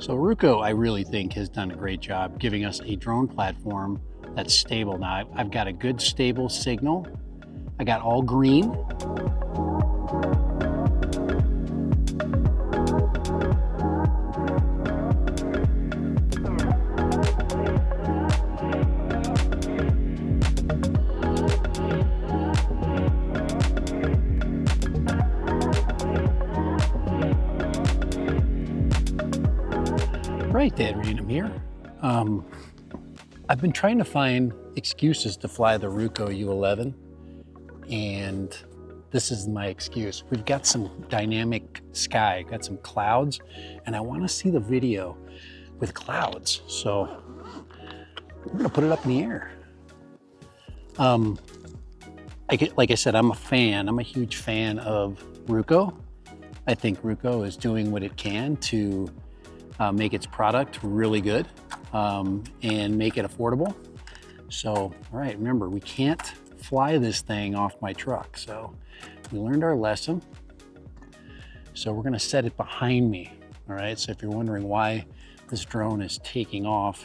So RUKO, I really think, has done a great job giving us a drone platform that's stable. Now, I've got a good stable signal. I got all green. Right, Dad Random here. I've been trying to find excuses to fly the RUKO U11, and this is my excuse. We've got some dynamic sky, got some clouds, and I want to see the video with clouds. So we're gonna put it up in the air. Like I said, I'm a fan. I'm a huge fan of RUKO. I think RUKO is doing what it can to make its product really good and make it affordable. So, all right, remember, we can't fly this thing off my truck. So we learned our lesson. So we're gonna set it behind me. All right, so if you're wondering why this drone is taking off,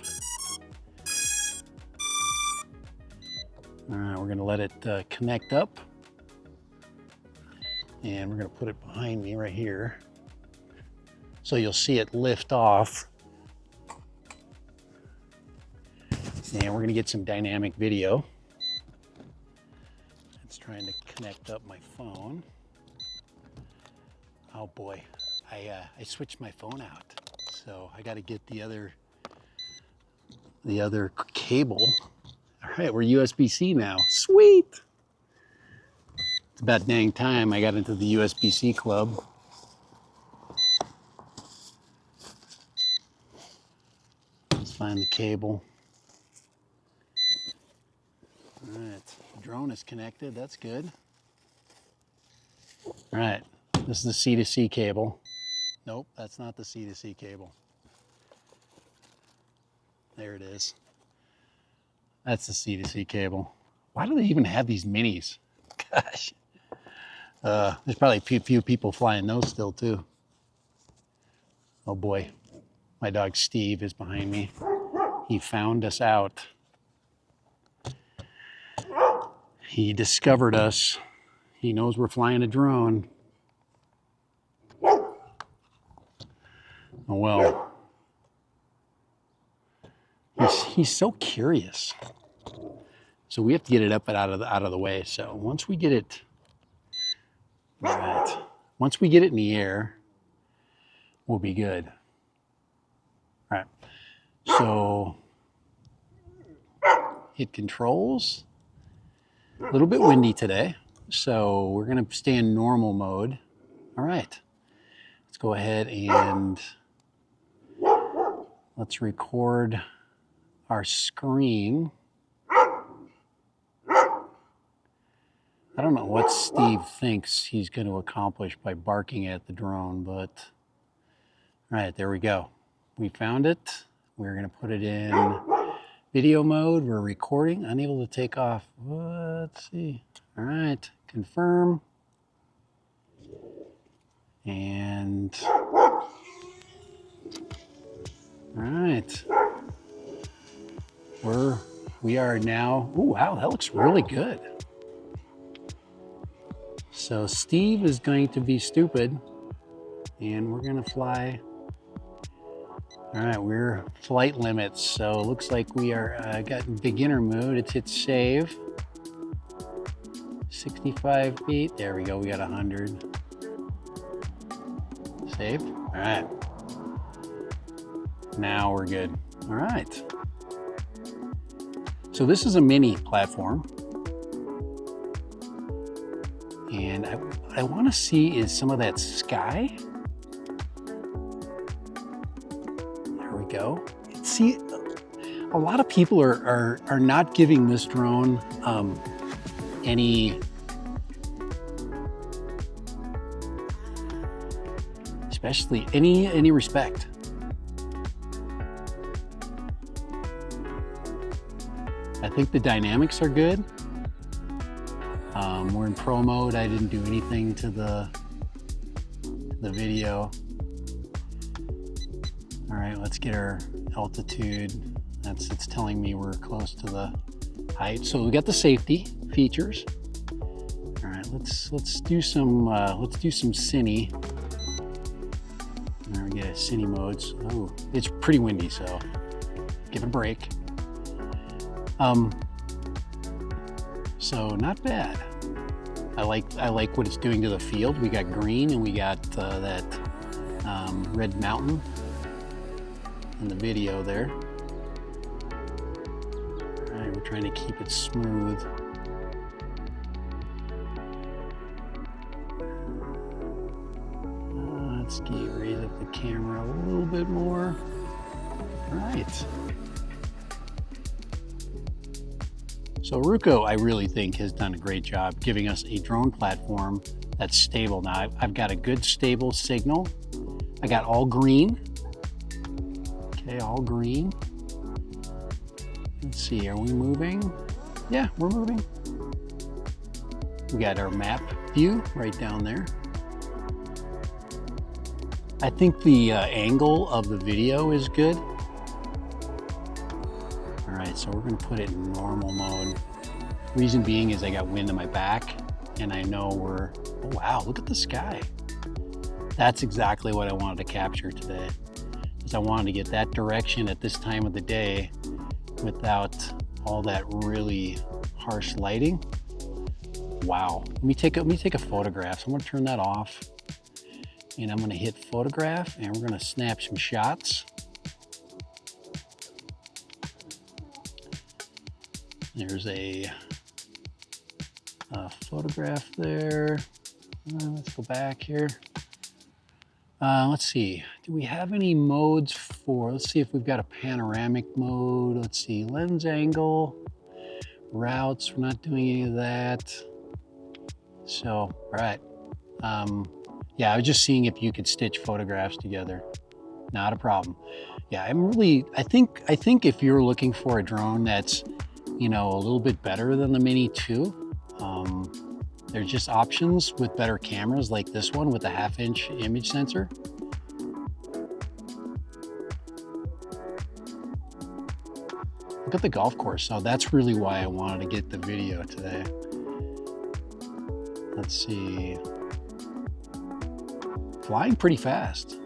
all right, we're gonna let it connect up, and we're gonna put it behind me right here. So you'll see it lift off. And we're gonna get some dynamic video. It's trying to connect up my phone. Oh boy, I switched my phone out. So I gotta get the other cable. All right, we're USB-C now, sweet. It's about dang time I got into the USB-C club. Let's find the cable. All right, the drone is connected, that's good. All right, this is the C2C cable. Nope, that's not the C2C cable. There it is. That's the C2C cable. Why do they even have these minis? Gosh. There's probably a few people flying those still too. Oh boy, my dog Steve is behind me. He found us out. He discovered us. He knows we're flying a drone. Oh well. He's so curious. So we have to get it up and out of the way. So once we get it, right, once we get it in the air, we'll be good. All right. So hit controls. A little bit windy today, so we're gonna stay in normal mode. All right, let's go ahead and let's record our screen. I don't know what Steve thinks he's going to accomplish by barking at the drone, but all right, there we go. We found it. We're going to put it in video mode. We're recording, unable to take off. Let's see. All right, confirm. And all right. We are now, oh wow, that looks really good. So Steve is going to be stupid and we're gonna fly. All right, we're flight limits. So it looks like we are got beginner mode. It's hit save. 65 feet, there we go, we got 100. Save, all right. Now we're good, all right. So this is a mini platform. And I want to see is some of that sky. There we go. See, a lot of people are not giving this drone any, especially any respect. I think the dynamics are good. We're in pro mode. I didn't do anything to the video. All right, let's get our altitude. It's telling me we're close to the height. So we got the safety features. All right, let's do some cine. There we get cine modes. Oh, it's pretty windy, so give it a break. So not bad. I like what it's doing to the field. We got green and we got that red mountain in the video there. All right, we're trying to keep it smooth. Let's raise up the camera a little bit more. All right. So RUKO, I really think, has done a great job giving us a drone platform that's stable. Now, I've got a good stable signal. I got all green. Okay, all green. Let's see, are we moving? Yeah, we're moving. We got our map view right down there. I think the angle of the video is good. All right, so we're gonna put it in normal mode. Reason being is I got wind in my back and I know we're, oh wow, look at the sky. That's exactly what I wanted to capture today. Is I wanted to get that direction at this time of the day without all that really harsh lighting. Wow, let me take a photograph. So I'm gonna turn that off and I'm gonna hit photograph and we're gonna snap some shots. There's a photograph there. Let's go back here. Let's see, do we have any modes for, let's see if we've got a panoramic mode. Let's see, lens angle, routes, we're not doing any of that. So, all right. Yeah, I was just seeing if you could stitch photographs together. Not a problem. Yeah, I think if you're looking for a drone that's, you know, a little bit better than the Mini 2, there's just options with better cameras like this one with a 1/2-inch image sensor. Look at the golf course. So that's really why I wanted to get the video today. Let's see. Flying pretty fast.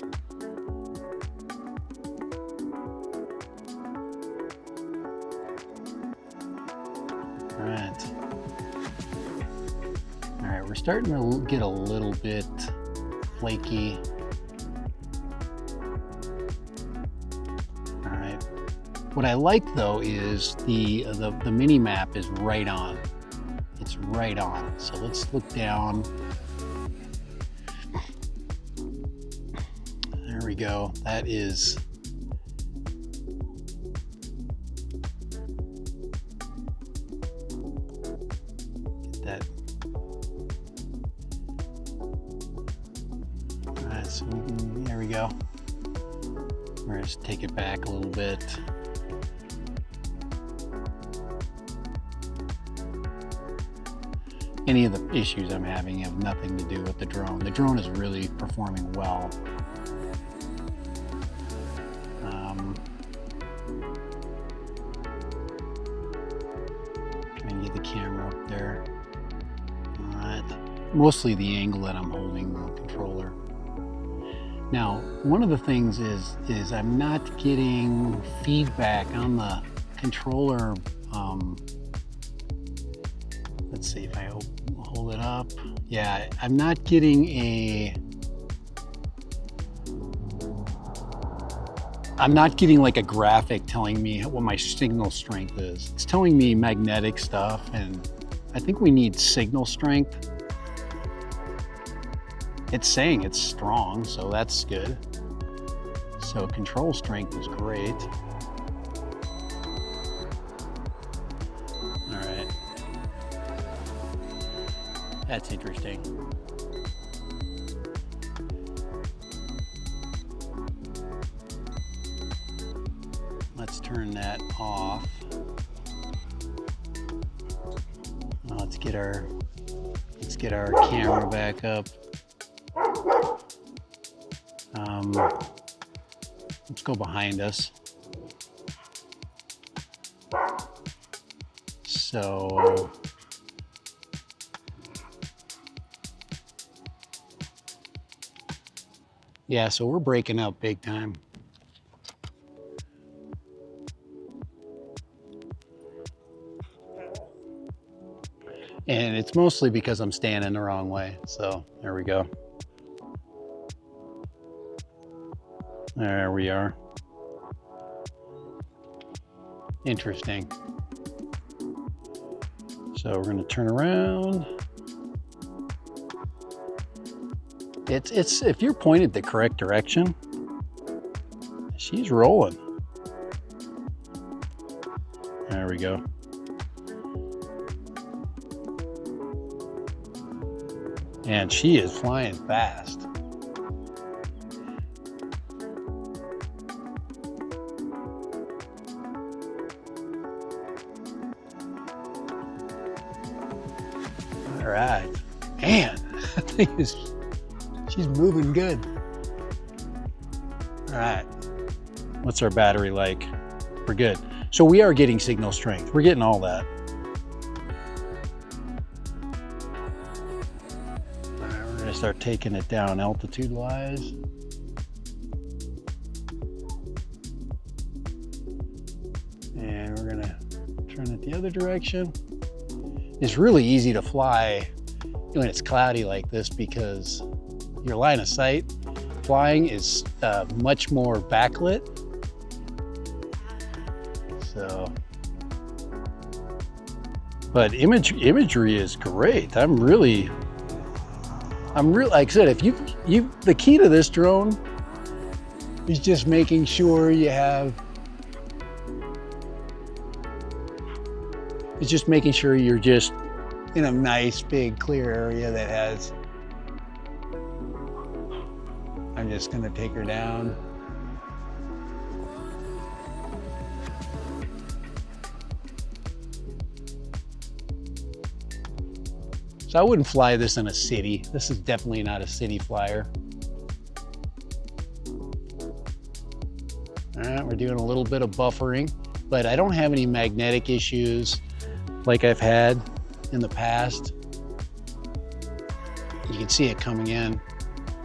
All right. All right, we're starting to get a little bit flaky. All right. What I like though is the mini map is right on. It's right on. So let's look down. There we go. That is. Get that. All right, so there we go. We're gonna just take it back a little bit. Any of the issues I'm having have nothing to do with the drone. The drone is really performing well. Trying to get the camera up there. All right. Mostly the angle that I'm holding the controller. Now, one of the things is I'm not getting feedback on the controller. Let's see if I hold it up. Yeah, I'm not getting like a graphic telling me what my signal strength is. It's telling me magnetic stuff, and I think we need signal strength. It's saying it's strong, so that's good. So control strength is great. All right. That's interesting. Let's turn that off. Let's get our camera back up. Let's go behind us. So yeah, so we're breaking up big time. And it's mostly because I'm standing the wrong way. So there we go. There we are. Interesting. So we're going to turn around. It's if you're pointed the correct direction, she's rolling. There we go. And she is flying fast. All right, man, that thing is, she's moving good. All right, what's our battery like? We're good. So we are getting signal strength. We're getting all that. All right, we're gonna start taking it down altitude-wise. And we're gonna turn it the other direction. It's really easy to fly when it's cloudy like this because your line of sight flying is much more backlit. So, but imagery is great. I'm really, like I said, if the key to this drone is just making sure you have, it's just making sure you're just in a nice big clear area that has, I'm just gonna take her down. So I wouldn't fly this in a city. This is definitely not a city flyer. All right, we're doing a little bit of buffering, but I don't have any magnetic issues like I've had in the past. You can see it coming in.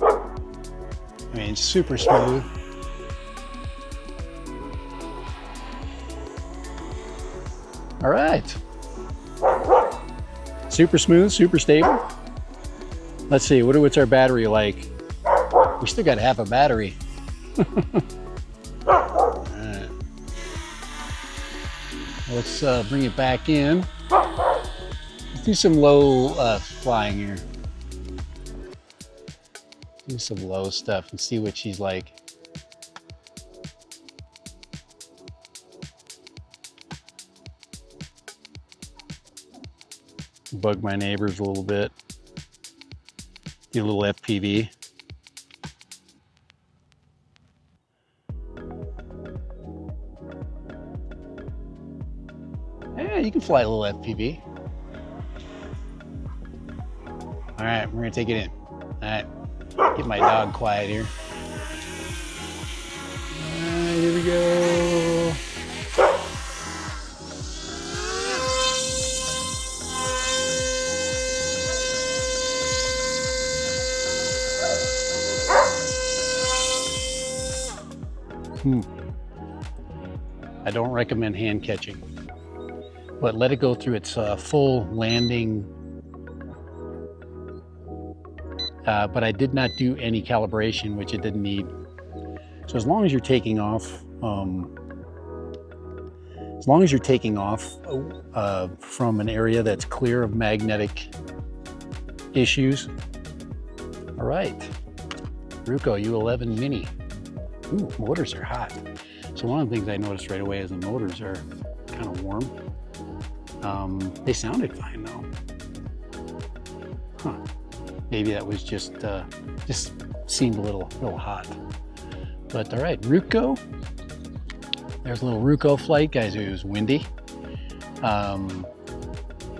I mean, it's super smooth. All right. Super smooth, super stable. Let's see, what's our battery like? We still got half a battery. All right. Let's bring it back in. Let's do some low flying here. Do some low stuff and see what she's like. Bug my neighbors a little bit. Do a little FPV. Yeah, you can fly a little FPV. All right, we're gonna take it in. All right, get my dog quiet here. All right, here we go. I don't recommend hand catching, but let it go through its full landing. But I did not do any calibration, which it didn't need. So as long as you're taking off, from an area that's clear of magnetic issues. All right, RUKO U11MINI. Ooh, motors are hot. So one of the things I noticed right away is the motors are kind of warm. They sounded fine though. Huh. Maybe that was just seemed a little hot. But all right, RUKO. There's a little RUKO flight, guys. It was windy.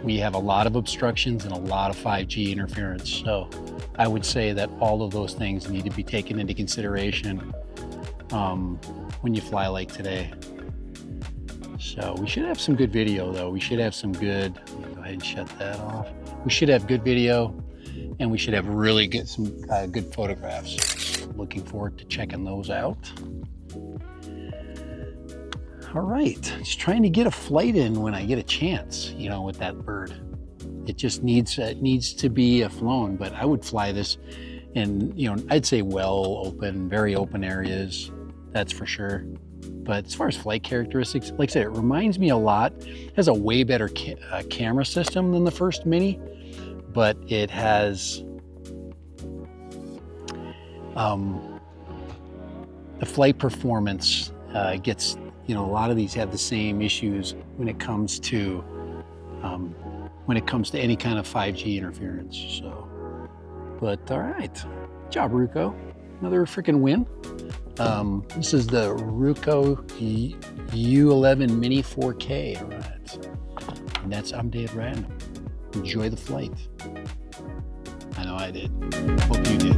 We have a lot of obstructions and a lot of 5G interference. So I would say that all of those things need to be taken into consideration when you fly like today. So we should have some good video though. We should have some good, go ahead and shut that off. We should have good video, and we should have really good, some good photographs. Looking forward to checking those out. All right, just trying to get a flight in when I get a chance, you know, with that bird. It just needs to be flown, but I would fly this in, you know, I'd say well open, very open areas, that's for sure. But as far as flight characteristics, like I said, it reminds me a lot. It has a way better camera system than the first Mini, but it has the flight performance gets, you know, a lot of these have the same issues when it comes to any kind of 5G interference. So, but all right, good job, RUKO. Another freaking win. This is the RUKO U11MINI 4K. All right, and I'm Dave Random. Enjoy the flight. I know I did. Hope you did.